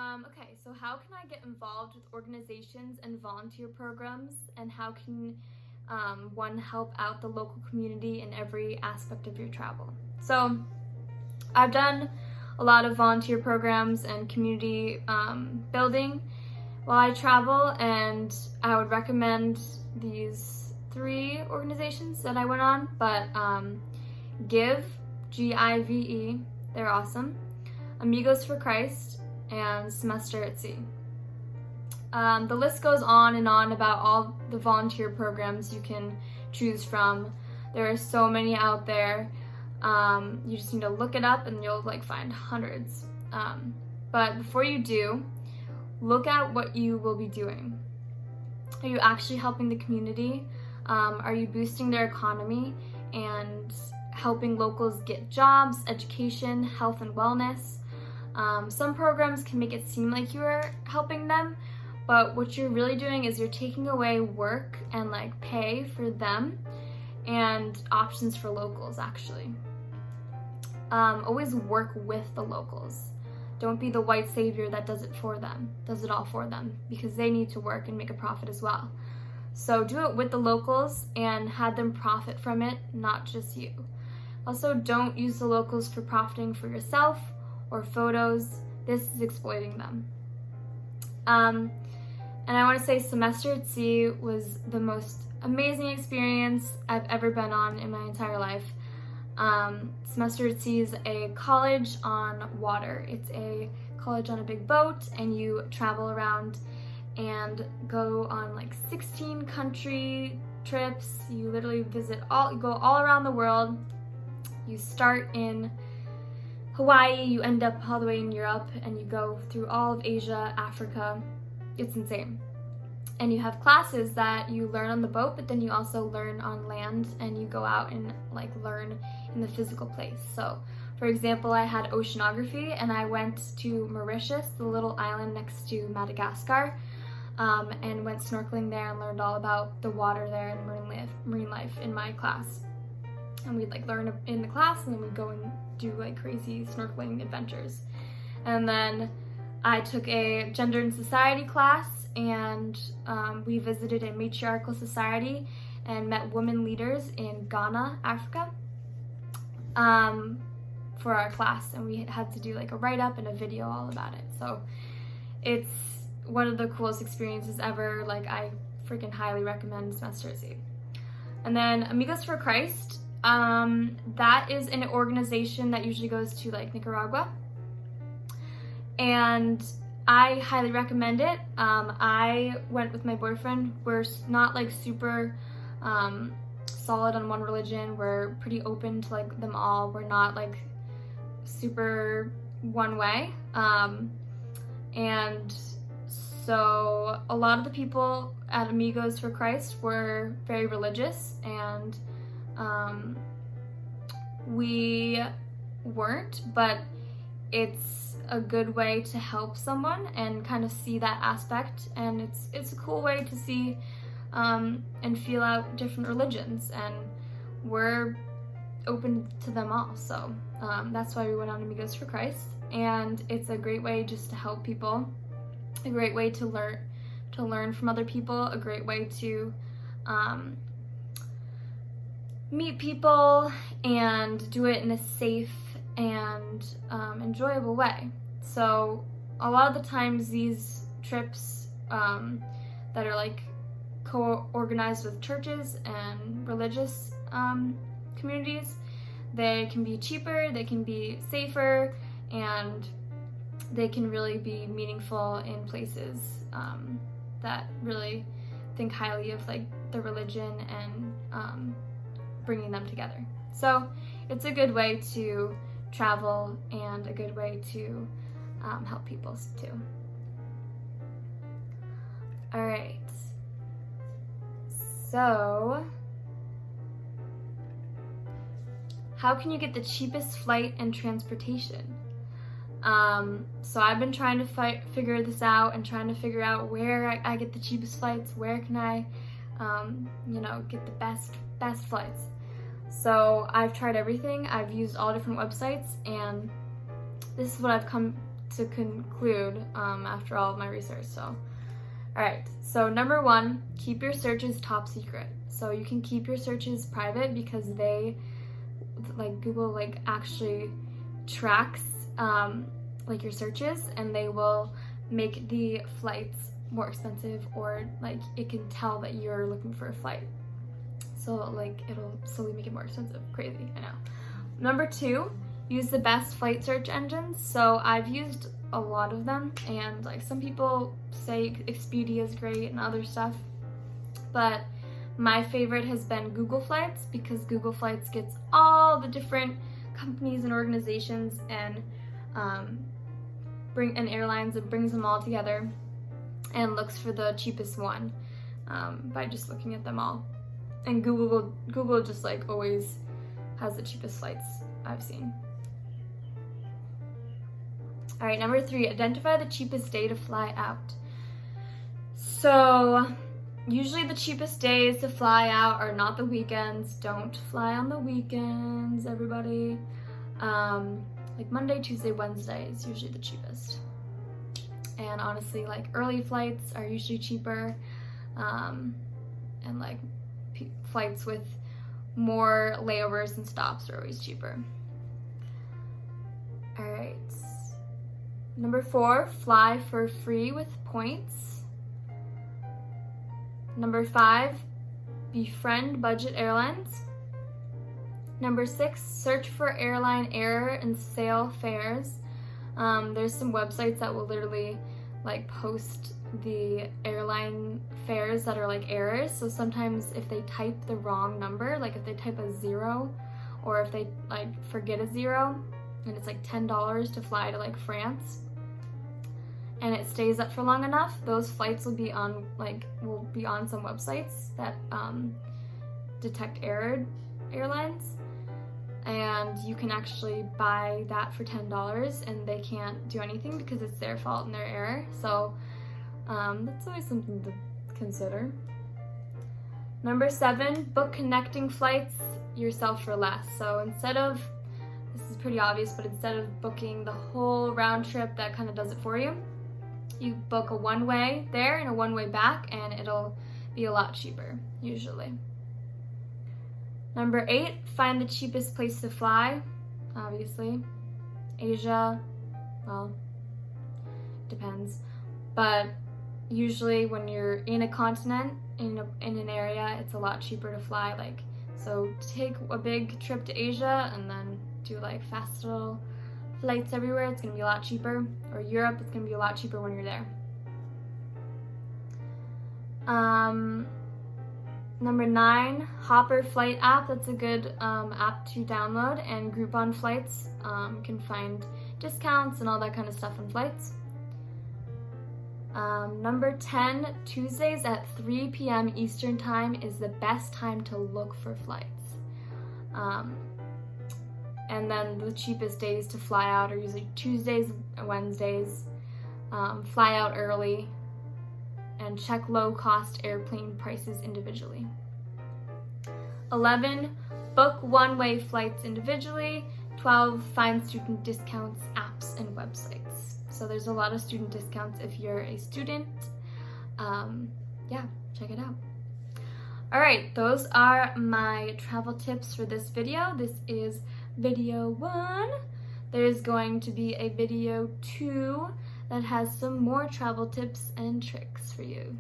Okay, so how can I get involved with organizations and volunteer programs, and how can one help out the local community in every aspect of your travel? So I've done a lot of volunteer programs and community building while I travel, and I would recommend these 3 organizations that I went on, but Give, Give, they're awesome, Amigos for Christ, and Semester at Sea. The list goes on and on about all the volunteer programs you can choose from. There are so many out there. You just need to look it up and you'll find hundreds. But before you do, look at what you will be doing. Are you actually helping the community? Are you boosting their economy and helping locals get jobs, education, health and wellness? Some programs can make it seem like you are helping them, but what you're really doing is you're taking away work and pay for them and options for locals, actually. Always work with the locals. Don't be the white savior that does it all for them, because they need to work and make a profit as well. So do it with the locals and have them profit from it, not just you. Also, don't use the locals for profiting for yourself or photos. This is exploiting them. And I want to say Semester at Sea was the most amazing experience I've ever been on in my entire life. Semester at Sea is a college on water. It's a college on a big boat, and you travel around and go on 16 country trips. You literally go all around the world. You start in Hawaii, you end up all the way in Europe, and you go through all of Asia, Africa. It's insane. And you have classes that you learn on the boat, but then you also learn on land, and you go out and learn in the physical place. So for example, I had oceanography, and I went to Mauritius, the little island next to Madagascar, and went snorkeling there and learned all about the water there and marine life in my class. And we'd learn in the class, and then we'd go and do crazy snorkeling adventures. And then I took a gender and society class, and we visited a matriarchal society and met women leaders in Ghana, Africa, for our class, and we had to do a write-up and a video all about it. So it's one of the coolest experiences ever. I freaking highly recommend Semester at Sea. And then Amigos for Christ, that is an organization that usually goes to Nicaragua, and I highly recommend it. I went with my boyfriend. We're not super solid on one religion. We're pretty open to them all. We're not super one way. And so a lot of the people at Amigos for Christ were very religious, and we weren't, but it's a good way to help someone and kind of see that aspect, and it's a cool way to see and feel out different religions, and we're open to them all. So that's why we went on Amigos for Christ, and it's a great way just to help people, a great way to learn from other people, a great way to meet people and do it in a safe and enjoyable way. So a lot of the times these trips that are co-organized with churches and religious communities, they can be cheaper, they can be safer, and they can really be meaningful in places that really think highly of the religion and bringing them together. So it's a good way to travel and a good way to help people too. All right, so how can you get the cheapest flight and transportation? So I've been trying to figure this out and trying to figure out where I get the cheapest flights, where can I get the best flights. So I've tried everything. I've used all different websites, and this is what I've come to conclude after all of my research. So, all right. So number 1, keep your searches top secret. So you can keep your searches private because they, like Google, like actually tracks like your searches, and they will make the flights more expensive, or like it can tell that you're looking for a flight. So like it'll slowly make it more expensive. Crazy, I know. Number 2, use the best flight search engines. So I've used a lot of them, and like some people say Expedia is great and other stuff, but my favorite has been Google Flights, because Google Flights gets all the different companies and organizations and airlines, and brings them all together and looks for the cheapest one by just looking at them all. And Google just like always has the cheapest flights I've seen. All right, number 3, identify the cheapest day to fly out. So usually the cheapest days to fly out are not the weekends. Don't fly on the weekends, everybody. Like Monday, Tuesday, Wednesday is usually the cheapest. And honestly, like early flights are usually cheaper, and like flights with more layovers and stops are always cheaper. All right. Number 4, fly for free with points. Number 5, befriend budget airlines. Number 6, search for airline error and sale fares. There's some websites that will literally like post the airline fares that are like errors. So sometimes if they type the wrong number, like if they type a 0, or if they like forget a 0, and it's like $10 to fly to like France, and it stays up for long enough, those flights will be on some websites that detect error airlines, and you can actually buy that for $10, and they can't do anything because it's their fault and their error. So that's always something to consider. Number 7, book connecting flights yourself for less. So instead of, this is pretty obvious, but instead of booking the whole round trip, that kind of does it for you. You book a one-way there and a one-way back, and it'll be a lot cheaper, usually. Number 8, find the cheapest place to fly, obviously. Asia, well, depends. But usually when you're in a continent, in an area, it's a lot cheaper to fly. Like, so take a big trip to Asia and then do like fast little flights everywhere. It's gonna be a lot cheaper. Or Europe, it's gonna be a lot cheaper when you're there. Number 9, Hopper Flight app. That's a good app to download, and Groupon flights can find discounts and all that kind of stuff on flights. Number 10, Tuesdays at 3 p.m. Eastern Time is the best time to look for flights. And then the cheapest days to fly out are usually Tuesdays and Wednesdays. Fly out early, and check low-cost airplane prices individually. 11, book one-way flights individually. 12, find student discounts, apps, and websites. So there's a lot of student discounts if you're a student. Yeah, check it out. All right, those are my travel tips for this video. This is video 1. There's going to be a video 2 that has some more travel tips and tricks for you.